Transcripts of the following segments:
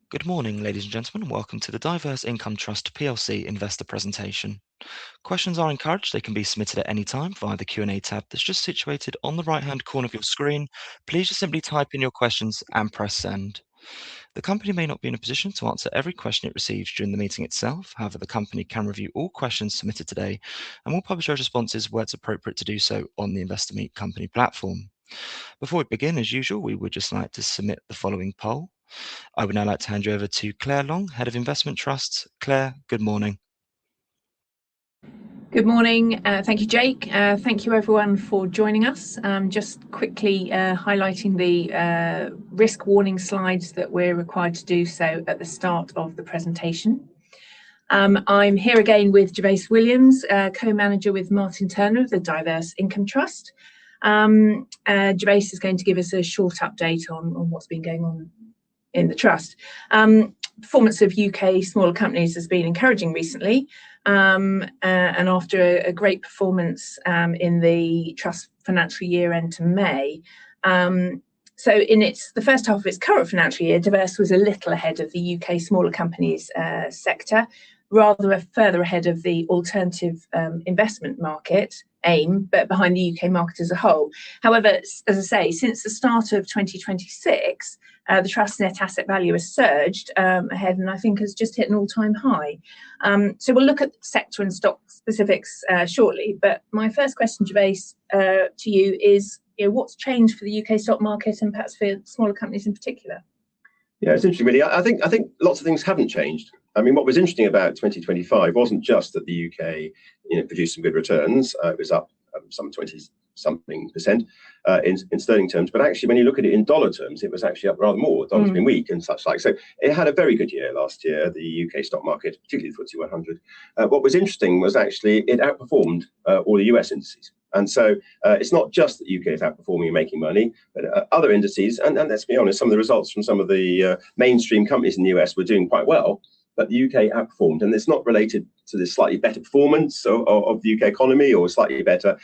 Good morning, ladies and gentlemen. Welcome to the Income Trust PLC investor presentation. Questions are encouraged. They can be submitted at any time via the Q&A tab that's just situated on the right-hand corner of your screen. Please just simply type in your questions and press send. The company may not be in a position to answer every question it receives during the meeting itself. However, the company can review all questions submitted today and will publish those responses where it's appropriate to do so on the Investor Meet Company platform. Before we begin, as usual, we would just like to submit the following poll. I would now like to hand you over to Claire Long, Head of Investment Trusts. Claire, good morning. Good morning. Thank you, Jake. Thank you, everyone, for joining us. Just quickly highlighting the risk warning slides that we're required to do so at the start of the presentation. I'm here again with Gervase Williams, co-manager with Martin Turner of the Diverse Income Trust. Gervase is going to give us a short update on what's been going on in the trust. Performance of UK smaller companies has been encouraging recently, and after a great performance in the trust financial year end to May. So in the first half of its current financial year, Diverse was a little ahead of the UK smaller companies sector, rather further ahead of the alternative investment market, AIM, but behind the UK market as a whole. However, as I say, since the start of 2026, the trust net asset value has surged ahead, and I think has just hit an all-time high. So we'll look at sector and stock specifics shortly. But my first question, Gervase, to you is, what's changed for the UK stock market and perhaps for smaller companies in particular? Yeah, it's interesting, really. I think lots of things haven't changed. I mean, what was interesting about 2025 wasn't just that the UK, produced some good returns. It was up some 20-something% in sterling terms, but actually, when you look at it in dollar terms, it was actually up rather more. Dollar's been weak and such like. So it had a very good year last year, the UK stock market, particularly the FTSE 100. What was interesting was actually it outperformed all the US indices. And so it's not just that the UK is outperforming and making money, but other indices, and let's be honest, some of the results from some of the mainstream companies in the US were doing quite well, but the UK outperformed. And it's not related to this slightly better performance of the UK economy or slightly better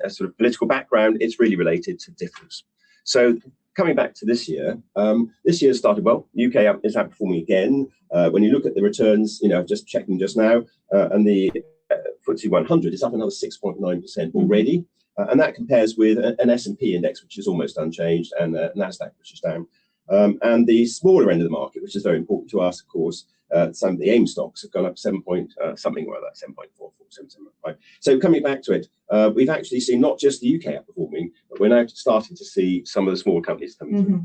sort of political background. It's really related to difference. So coming back to this year started well. UK is outperforming again. When you look at the returns, just checking just now, and the FTSE 100 is up another 6.9% already, and that compares with an S&P index, which is almost unchanged, and Nasdaq, which is down. And the smaller end of the market, which is very important to us, of course, some of the AIM stocks have gone up 7.4, 7.5. So coming back to it, we've actually seen not just the UK outperforming, but we're now starting to see some of the smaller companies coming through.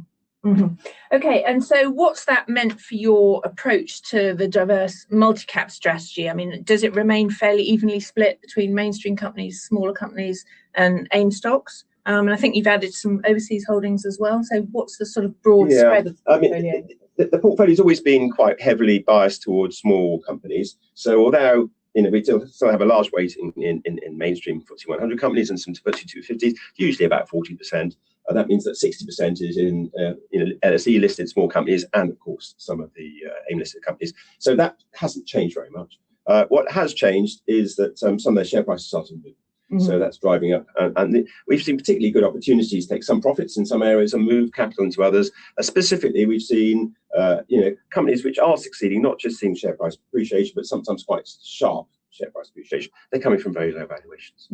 Okay, and so what's that meant for your approach to the diverse multi-cap strategy? I mean, does it remain fairly evenly split between mainstream companies, smaller companies, and AIM stocks? And I think you've added some overseas holdings as well. So what's the sort of broad spread of the portfolio? I mean, the portfolio's always been quite heavily biased towards small companies. So although we still have a large weighting in mainstream FTSE 100 companies and some FTSE 250s, usually about 40%. That means that 60% is in LSE listed small companies and, of course, some of the AIM listed companies. So that hasn't changed very much. What has changed is that some of their share prices are starting to move. So that's driving up. And we've seen particularly good opportunities to take some profits in some areas and move capital into others. Specifically, we've seen companies which are succeeding, not just seeing share price appreciation, but sometimes quite sharp share price appreciation. They're coming from very low valuations.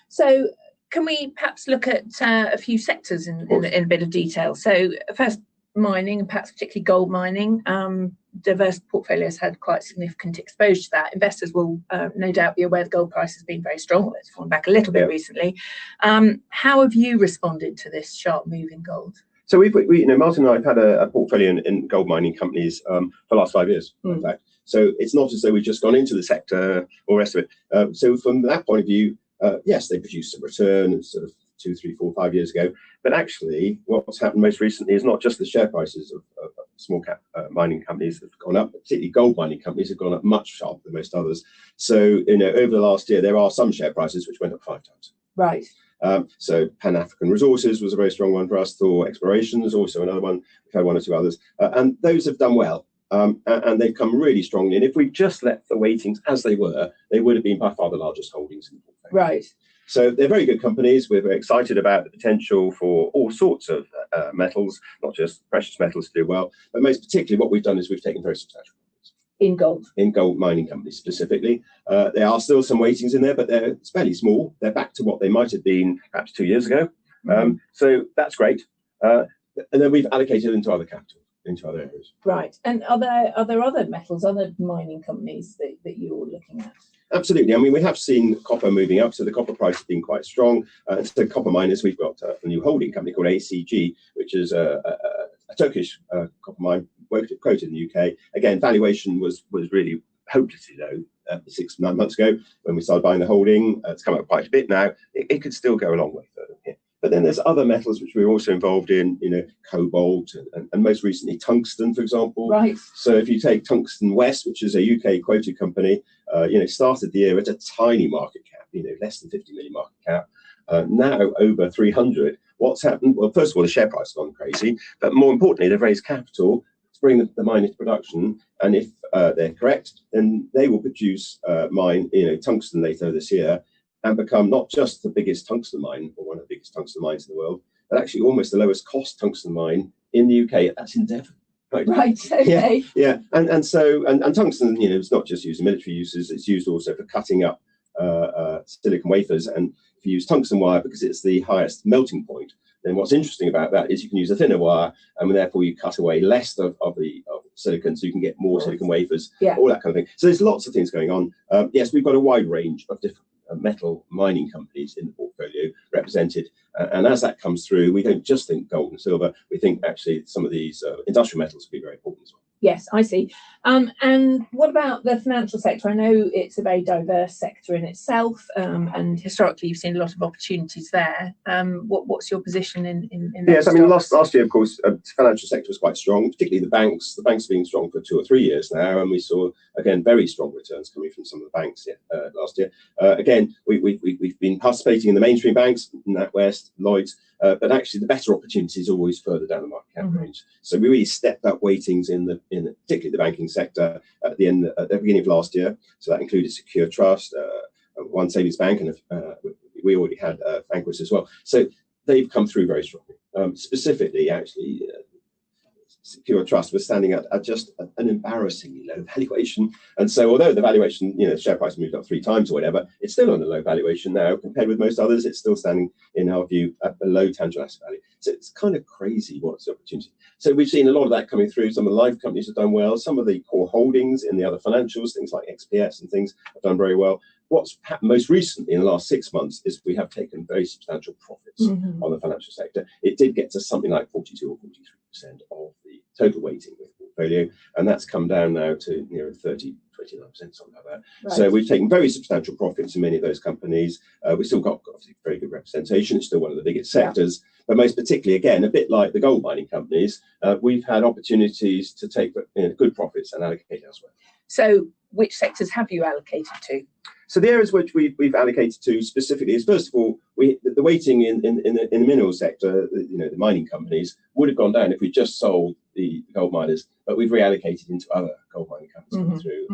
So can we perhaps look at a few sectors in a bit of detail? So first, mining, and perhaps particularly gold mining. Diverse portfolios had quite significant exposure to that. Investors will no doubt be aware the gold price has been very strong. It's fallen back a little bit recently. How have you responded to this sharp move in gold? So we Martin and I have had a portfolio in gold mining companies for the last 5 years, in fact. So it's not as though we've just gone into the sector or the rest of it. So from that point of view, yes, they produced some return sort of 2, 3, 4, 5 years ago. But actually, what's happened most recently is not just the share prices of small cap mining companies that have gone up, but particularly gold mining companies have gone up much sharper than most others. So, over the last year, there are some share prices which went up 5 times. Right. So Pan African Resources was a very strong one for us. Thor Exploration is also another one. We've had 1 or 2 others. And those have done well. And they've come really strongly. And if we just left the weightings as they were, they would have been by far the largest holdings in the portfolio. Right. So they're very good companies. We're very excited about the potential for all sorts of metals, not just precious metals to do well, but most particularly what we've done is we've taken very substantial in gold mining companies specifically. There are still some weightings in there, but it's fairly small. They're back to what they might have been perhaps 2 years ago. So that's great. And then we've allocated into other capital, into other areas. Right. And are there other metals, other mining companies that you're looking at? Absolutely. I mean, we have seen copper moving up, so the copper price has been quite strong. So copper miners, we've got a new holding company called ACG, which is a Turkish copper mine quoted in the UK. Again, valuation was really hopelessly low 6-9 months ago when we started buying the holding. It's come up quite a bit now. It could still go a long way further here. But then there's other metals which we're also involved in, cobalt and most recently tungsten, for example. Right. So if you take Tungsten West, which is a UK quoted company, started the year at a tiny market cap, less than 50 million market cap, now over 300. What's happened? Well, first of all, the share price has gone crazy, but more importantly, they've raised capital to bring the mine into production. And if they're correct, then they will produce tungsten later this year, and become not just the biggest tungsten mine, or one of the biggest tungsten mines in the world, but actually almost the lowest cost tungsten mine in the UK. That's in Devon. Right. Okay. Yeah. And tungsten, it's not just used in military uses. It's used also for cutting up silicon wafers. And if you use tungsten wire because it's the highest melting point, then what's interesting about that is you can use a thinner wire, and therefore you cut away less of silicon, so you can get more silicon wafers. All that kind of thing. So there's lots of things going on. Yes, we've got a wide range of different metal mining companies in the portfolio represented, and as that comes through, we don't just think gold and silver. We think actually some of these industrial metals will be very important as well. Yes, I see. And what about the financial sector? I know it's a very diverse sector in itself, and historically you've seen a lot of opportunities there. What's your position in Yes, I mean, last year, of course, the financial sector was quite strong, particularly the banks. The banks have been strong for 2 or 3 years now, and we saw, again, very strong returns coming from some of the banks last year. Again, we've been participating in the mainstream banks, NatWest, Lloyds, but actually the better opportunities are always further down the market cap range. So we really stepped up weightings in particularly the banking sector at the beginning of last year. So that included Secure Trust, One Savings Bank, and we already had Vanquis as well. So they've come through very strongly. Specifically, actually, Secure Trust was standing at just an embarrassingly low valuation. And so although the valuation, share price moved up 3 times or whatever, it's still on a low valuation now. Compared with most others, it's still standing, in our view, at below tangible asset value. So it's kind of crazy what's the opportunity. So we've seen a lot of that coming through. Some of the life companies have done well. Some of the core holdings in the other financials, things like XPS and things, have done very well. What's happened most recently in the last 6 months is we have taken very substantial profits on the financial sector. It did get to something like 42 or 43% of the total weighting of the portfolio, and that's come down now to near 30, 29%, something like that. Right. So we've taken very substantial profits in many of those companies. We've still got obviously very good representation. It's still one of the biggest sectors, but most particularly, again, a bit like the gold mining companies, we've had opportunities to take good profits and allocate elsewhere. So which sectors have you allocated to? So the areas which we've allocated to specifically is, first of all, the weighting in the mineral sector, the mining companies, would have gone down if we just sold the gold miners, but we've reallocated into other gold mining companies through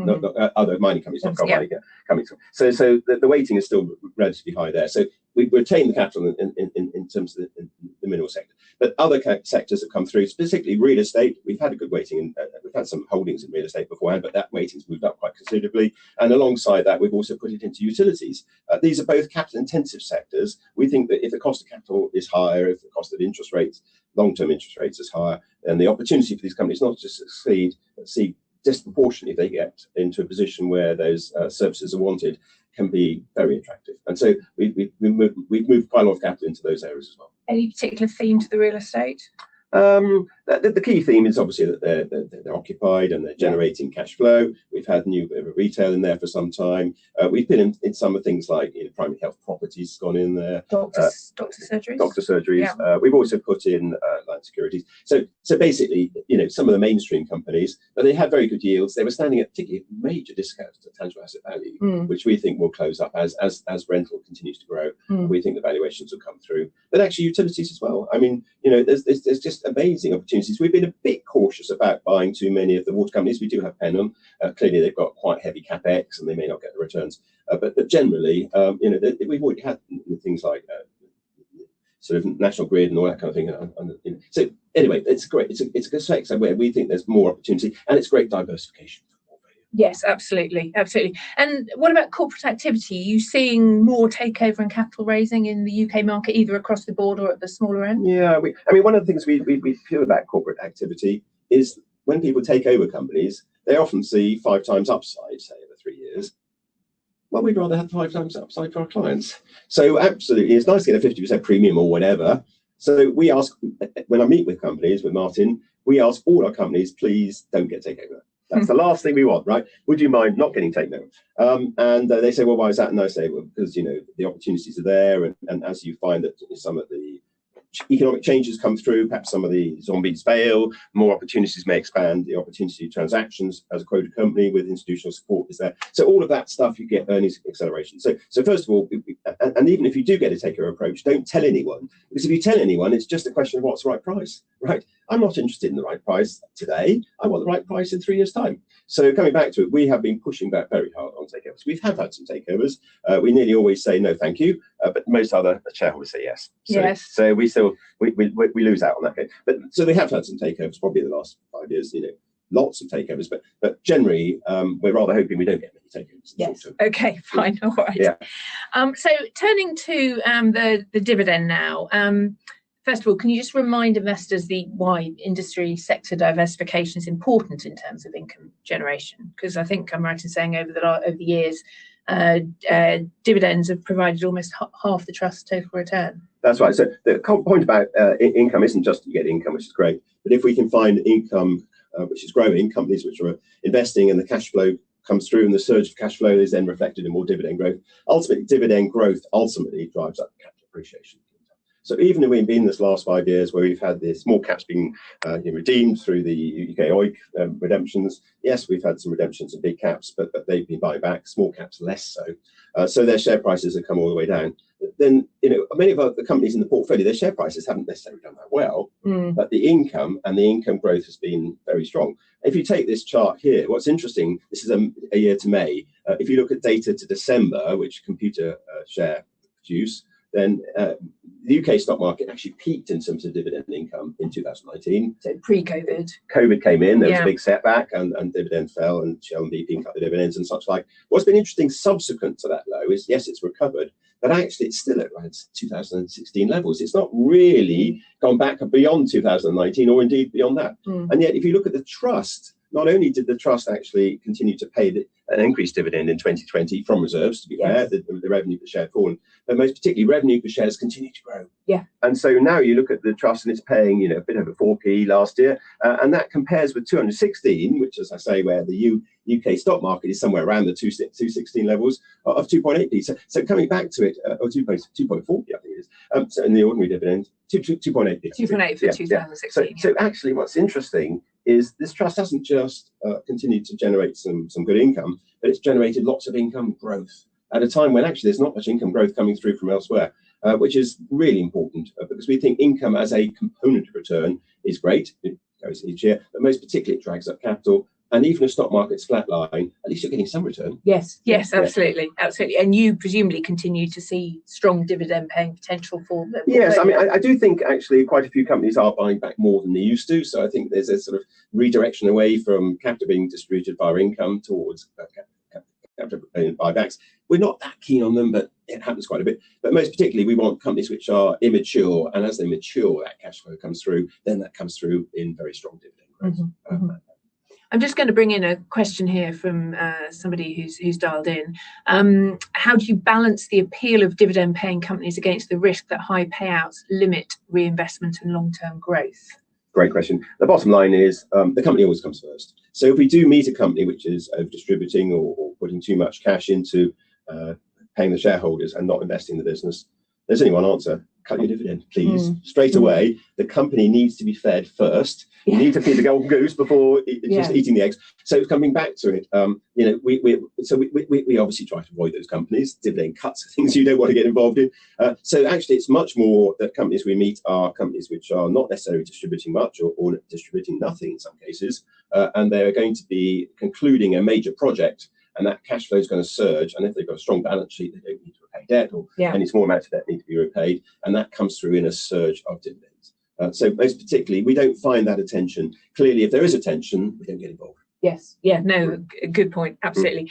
other mining companies, not gold mining companies. So the weighting is still relatively high there. So we've retained the capital in terms of the mineral sector. But other sectors have come through, specifically real estate. We've had a good weighting, we've had some holdings in real estate beforehand, but that weighting's moved up quite considerably. And alongside that, we've also put it into utilities. These are both capital-intensive sectors. We think that if the cost of capital is higher, if the cost of interest rates, long-term interest rates is higher, then the opportunity for these companies not to succeed, but see disproportionately if they get into a position where those services are wanted, can be very attractive. And so we've moved quite a lot of capital into those areas as well. Any particular theme to the real estate? The key theme is obviously that they're occupied and they're generating cash flow. We've had new retail in there for some time. We've been in some of things like primary health properties gone in there. Doctor surgeries. Doctor surgeries. Yeah. We've also put in land securities. So basically, some of the mainstream companies, but they had very good yields. They were standing at particularly major discounts to tangible asset value, which we think will close up as rental continues to grow. We think the valuations will come through. But actually, utilities as well. I mean, there's just amazing opportunities opportunities. We've been a bit cautious about buying too many of the water companies. We do have Penham. Clearly, they've got quite heavy capex, and they may not get the returns. But generally, we've already had things like sort of National Grid and all that kind of thing. So anyway, it's great. It's a good sector where we think there's more opportunity, and it's great diversification. Yes, absolutely. And what about corporate activity? Are you seeing more takeover and capital raising in the UK market, either across the board or at the smaller end? Yeah, one of the things we feel about corporate activity is when people take over companies, they often see 5 times upside, say, over 3 years. Well, we'd rather have 5 times upside for our clients. So absolutely, it's nice to get a 50% premium or whatever. So we ask, when I meet with companies, with Martin, we ask all our companies, please don't get taken over. That's the last thing we want, right? Would you mind not getting taken over? And they say, well, why is that? And I say, well, because, the opportunities are there. And as you find that some of the economic changes come through, perhaps some of the zombies fail, more opportunities may expand, the opportunity transactions as a quoted company with institutional support is there. So all of that stuff, you get earnings acceleration. So first of all, and even if you do get a takeover approach, don't tell anyone, because if you tell anyone, it's just a question of what's the right price, right? I'm not interested in the right price today. I want the right price in 3 years' time. So coming back to it, we have been pushing back very hard on takeovers. We have had some takeovers. We nearly always say no, thank you, but most other shareholders say yes. So we lose out on that game. But so we have had some takeovers probably in the last 5 years. Lots of takeovers, but generally we're rather hoping we don't get many takeovers. Yes. Okay. Fine. All right. Yeah. So turning to the dividend now. First of all, can you just remind investors why industry sector diversification is important in terms of income generation? Because I think I'm right in saying over the years, dividends have provided almost half the trust's total return. That's right. So the point about income isn't just you get income, which is great, but if we can find income which is growing, companies which are investing and the cash flow comes through and the surge of cash flow is then reflected in more dividend growth. Ultimately, dividend growth ultimately drives up capital appreciation. So even if we've been in this last 5 years where we've had the small caps being redeemed through the UK OIC redemptions, yes, we've had some redemptions of big caps, but they've been buying back, small caps less so. So their share prices have come all the way down. Then, many of the companies in the portfolio, their share prices haven't necessarily done that well, but the income and the income growth has been very strong. If you take this chart here, what's interesting, this is a year to May. If you look at data to December, which Computer Share produce, then the UK stock market actually peaked in terms of dividend income in 2019. So pre-COVID. COVID came in, there was a big setback and dividend fell and Shell and BP cut the dividends and such like. What's been interesting subsequent to that low is, yes, it's recovered, but actually it's still at around 2016 levels. It's not really gone back beyond 2019 or indeed beyond that. And yet if you look at the trust, not only did the trust actually continue to pay an increased dividend in 2020 from reserves, to be fair, the revenue per share had fallen, but most particularly revenue per share has continued to grow. Yeah. And so now you look at the trust and it's paying, a bit over 4p last year, and that compares with 216, which, as I say, where the UK stock market is somewhere around the 216 levels of 2.8p. So coming back to it, or 2.4p, I think it is. So in the ordinary dividend, 2.8p. 2.8 for 2016. So actually, what's interesting is this trust hasn't just continued to generate some good income, but it's generated lots of income growth at a time when actually there's not much income growth coming through from elsewhere, which is really important because we think income as a component of return is great. It goes each year, but most particularly it drags up capital. And even if stock market's flatline, at least you're getting some return. Yes, absolutely. And you presumably continue to see strong dividend paying potential for them. Yes, I mean, I do think actually quite a few companies are buying back more than they used to. So I think there's a sort of redirection away from capital being distributed via income towards capital buybacks. We're not that keen on them, but it happens quite a bit. But most particularly, we want companies which are immature. And as they mature, that cash flow comes through. Then that comes through in very strong dividend growth. I'm just going to bring in a question here from somebody who's dialed in. How do you balance the appeal of dividend paying companies against the risk that high payouts limit reinvestment and long-term growth? Great question. The bottom line is the company always comes first. So if we do meet a company which is over distributing or putting too much cash into paying the shareholders and not investing in the business, there's only one answer: cut your dividend, please. Straight away, the company needs to be fed first. You need to feed the golden goose before just eating the eggs. So coming back to it, we obviously try to avoid those companies. Dividend cuts are things you don't want to get involved in. So actually, it's much more that companies we meet are companies which are not necessarily distributing much or distributing nothing in some cases, and they're going to be concluding a major project, and that cash flow is going to surge. And if they've got a strong balance sheet, they don't need to repay debt, or any small amount of debt need to be repaid, and that comes through in a surge of dividends. So most particularly, we don't find that attention. Clearly, if there is attention, we don't get involved. Yes. Yeah. No. Good point. Absolutely.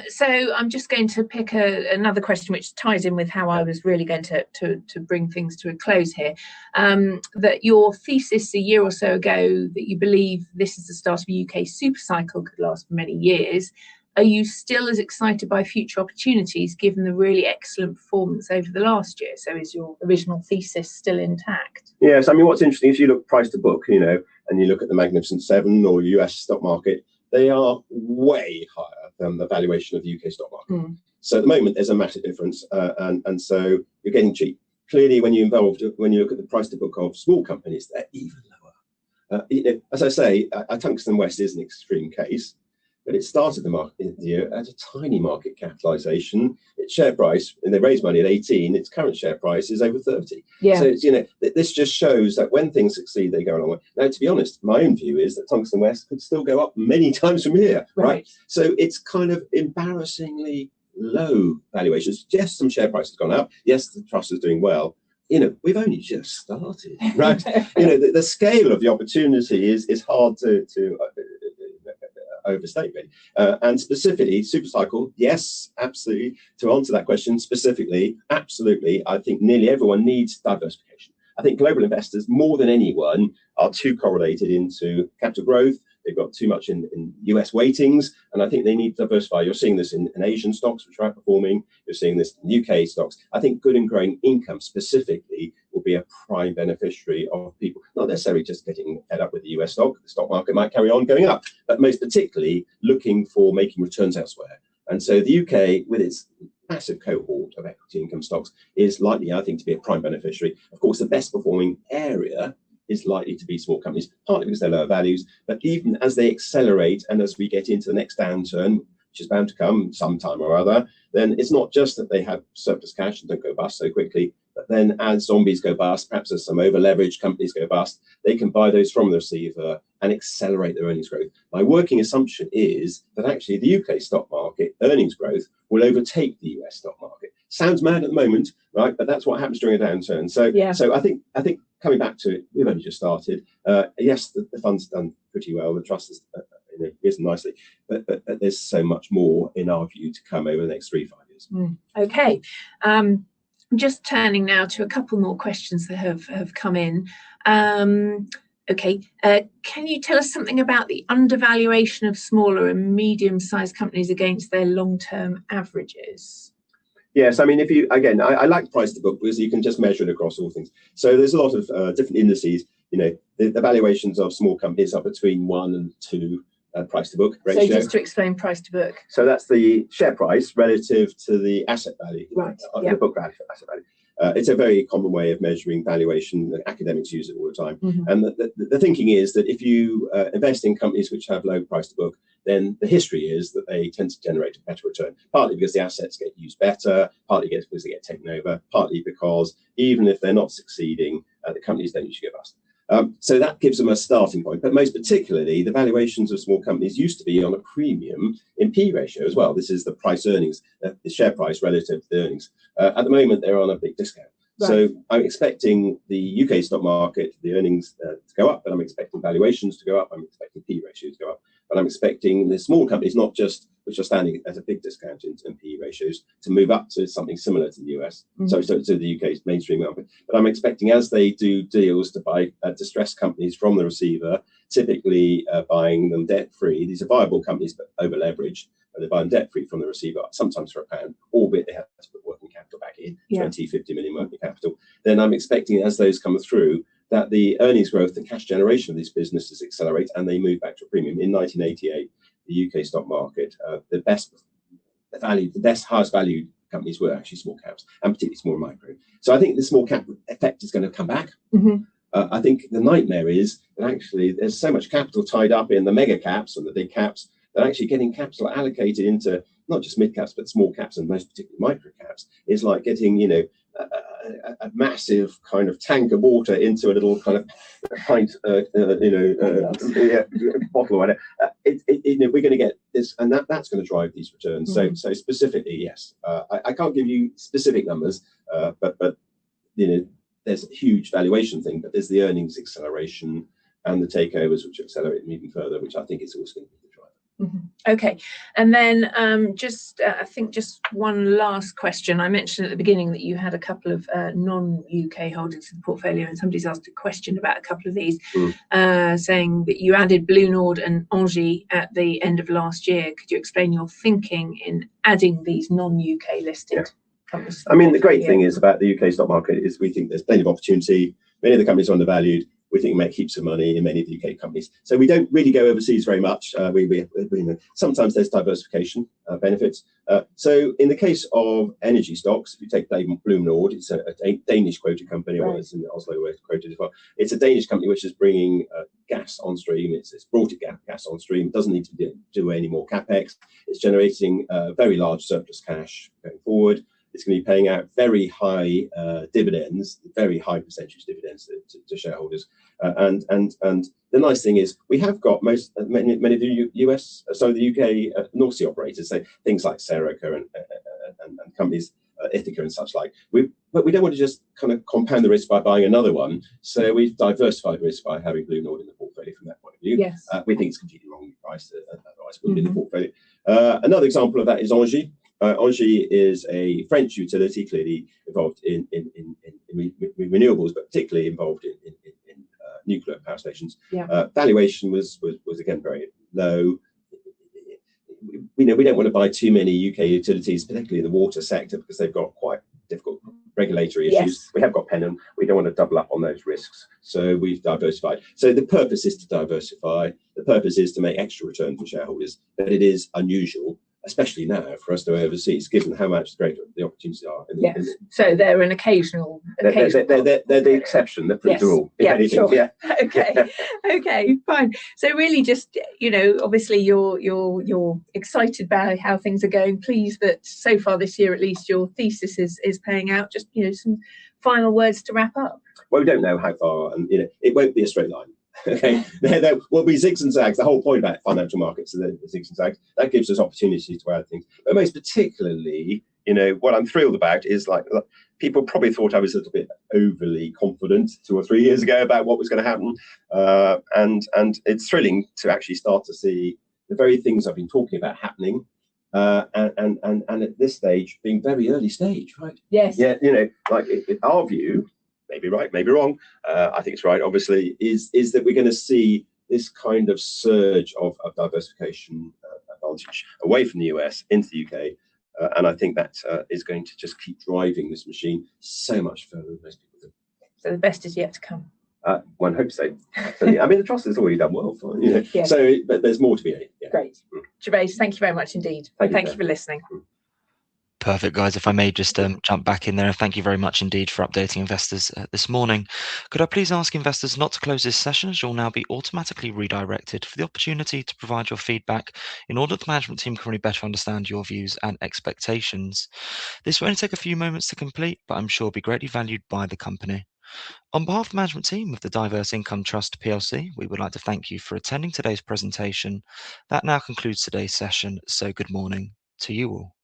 So I'm just going to pick another question which ties in with how I was really going to bring things to a close here. That your thesis a year or so ago that you believe this is the start of a UK super cycle could last for many years. Are you still as excited by future opportunities given the really excellent performance over the last year? So is your original thesis still intact? Yes, I mean, what's interesting is you look price to book, and you look at the Magnificent Seven or US stock market, they are way higher than the valuation of the UK stock market. So at the moment, there's a massive difference, and so you're getting cheap. Clearly, when you look at the price to book of small companies, they're even lower. As I say, Tungsten West is an extreme case. But it started the year at a tiny market capitalisation. Its share price, and they raised money at 18. Its current share price is over 30. So it's, this just shows that when things succeed, they go a long way. Now, to be honest, my own view is that Tungsten West could still go up many times from here, right? So it's kind of embarrassingly low valuations. Yes, some share price has gone up. Yes, the trust is doing well. We've only just started, right? The scale of the opportunity is hard to overstate really. And specifically, super cycle, yes, absolutely. To answer that question specifically, absolutely. I think nearly everyone needs diversification. I think global investors, more than anyone, are too correlated into capital growth. They've got too much in US weightings, and I think they need to diversify. You're seeing this in Asian stocks, which are outperforming. You're seeing this in UK stocks. I think good and growing income specifically will be a prime beneficiary of people, not necessarily just getting fed up with the US stock. The stock market might carry on going up, but most particularly looking for making returns elsewhere. And so the UK, with its massive cohort of equity income stocks, is likely, I think, to be a prime beneficiary. Of course, the best performing area is likely to be small companies, partly because they're lower values, but even as they accelerate and as we get into the next downturn, which is bound to come sometime or other, then it's not just that they have surplus cash and don't go bust so quickly, but then as zombies go bust, perhaps as some over-leveraged companies go bust, they can buy those from the receiver and accelerate their earnings growth. My working assumption is that actually the UK stock market earnings growth will overtake the US stock market. Sounds mad at the moment, right? But that's what happens during a downturn. So I think coming back to it, we've only just started. Yes, the fund's done pretty well. The trust has risen nicely, but there's so much more, in our view, to come over the next 3-5 years. Okay. I'm just turning now to a couple more questions that have come in. Okay. Can you tell us something about the undervaluation of smaller and medium-sized companies against their long-term averages? Yes, I mean, I like price to book because you can just measure it across all things. So there's a lot of different indices. The valuations of small companies are between 1 and 2 price to book ratio. So just to explain price to book. So that's the share price relative to the asset value, the book value, asset value. It's a very common way of measuring valuation. The academics use it all the time. And the thinking is that if you invest in companies which have low price to book, then the history is that they tend to generate a better return, partly because the assets get used better, partly because they get taken over, partly because even if they're not succeeding, the companies don't usually go bust. So that gives them a starting point. But most particularly, the valuations of small companies used to be on a premium in P ratio as well. This is the price earnings, the share price relative to the earnings. At the moment, they're on a big discount. Right. So I'm expecting the UK stock market, the earnings to go up, but I'm expecting valuations to go up. I'm expecting P ratios to go up. But I'm expecting the small companies, not just which are standing at a big discount in P ratios, to move up to something similar to the US, so to the UK's mainstream market. But I'm expecting as they do deals to buy distressed companies from the receiver, typically buying them debt-free. These are viable companies, but over-leveraged. They buy them debt-free from the receiver, sometimes for £1, albeit they have to put working capital back in, 50 million working capital. Then I'm expecting as those come through, that the earnings growth, the cash generation of these businesses accelerate and they move back to a premium. In 1988, the UK stock market, the highest valued companies were actually small caps, and particularly small and micro. So I think the small cap effect is going to come back. I think the nightmare is that actually there's so much capital tied up in the mega caps and the big caps that actually getting capital allocated into not just mid caps but small caps and most particularly micro caps is like getting, you know, a massive kind of tank of water into a little kind of pint, bottle or whatever. You know, we're going to get this, and that's going to drive these returns. So specifically, yes, I can't give you specific numbers, but you know, there's a huge valuation thing, but there's the earnings acceleration and the takeovers, which accelerate them even further, which I think is also going to be the driver. Okay, and then I think just one last question. I mentioned at the beginning that you had a couple of non-UK holdings in the portfolio, and somebody's asked a question about a couple of these, saying that you added BlueNord and Engie at the end of last year. Could you explain your thinking in adding these non-UK listed companies? I mean, the great thing is about the UK stock market is we think there's plenty of opportunity. Many of the companies are undervalued. We think we make heaps of money in many of the UK companies. So we don't really go overseas very much. We sometimes there's diversification benefits. So in the case of energy stocks, if you take BlueNord, it's a Danish quoted company, or it's in Oslo quoted as well. It's a Danish company which is bringing gas on stream. It's brought gas on stream. It doesn't need to do any more capex. It's generating very large surplus cash going forward. It's going to be paying out very high dividends, very high percentage dividends to shareholders. And the nice thing is we have got many of the the UK North Sea operators, so things like Serica and companies, Ithaca and such like. But we don't want to just kind of compound the risk by buying another one. So we've diversified risk by having BlueNord in the portfolio from that point of view. Yes. We think it's completely wrongly priced, otherwise it wouldn't be in the portfolio. Another example of that is Engie. Engie is a French utility, clearly involved in renewables, but particularly involved in nuclear power stations. Valuation was again very low. We don't want to buy too many UK utilities, particularly in the water sector, because they've got quite difficult regulatory issues. We have got Pennon. We don't want to double up on those risks, so we've diversified. So the purpose is to diversify. The purpose is to make extra return for shareholders, but it is unusual, especially now, for us to go overseas, given how much greater the opportunities are. So they're an occasional. They're the exception. They're the rule. Sure. Okay, fine. So really, just obviously you're excited about how things are going. Pleased that so far this year, at least, your thesis is paying out. Just some final words to wrap up. Well, we don't know how far, and it won't be a straight line. Okay, there will be zigs and zags. The whole point about financial markets is the zigs and zags. That gives us opportunities to add things. But most particularly, what I'm thrilled about is like people probably thought I was a little bit overly confident 2 or 3 years ago about what was going to happen, and it's thrilling to actually start to see the very things I've been talking about happening, and at this stage being very early stage, right? Yes. Yeah, like our view. Maybe right, maybe wrong. I think it's right, obviously, is that we're going to see this kind of surge of diversification advantage away from the US into the UK. And I think that is going to just keep driving this machine so much further than most people do. So the best is yet to come. One hopes so. I mean, the trust has already done well. So, but there's more to be had. Great. Gervase, thank you very much indeed. Thank you for listening. Perfect, guys. If I may just jump back in there, thank you very much indeed for updating investors this morning. Could I please ask investors not to close this session, as you'll now be automatically redirected for the opportunity to provide your feedback in order that the management team can really better understand your views and expectations. This will only take a few moments to complete, but I'm sure will be greatly valued by the company. On behalf of the management team of the Diverse Income Trust PLC, we would like to thank you for attending today's presentation. That now concludes today's session, so good morning to you all.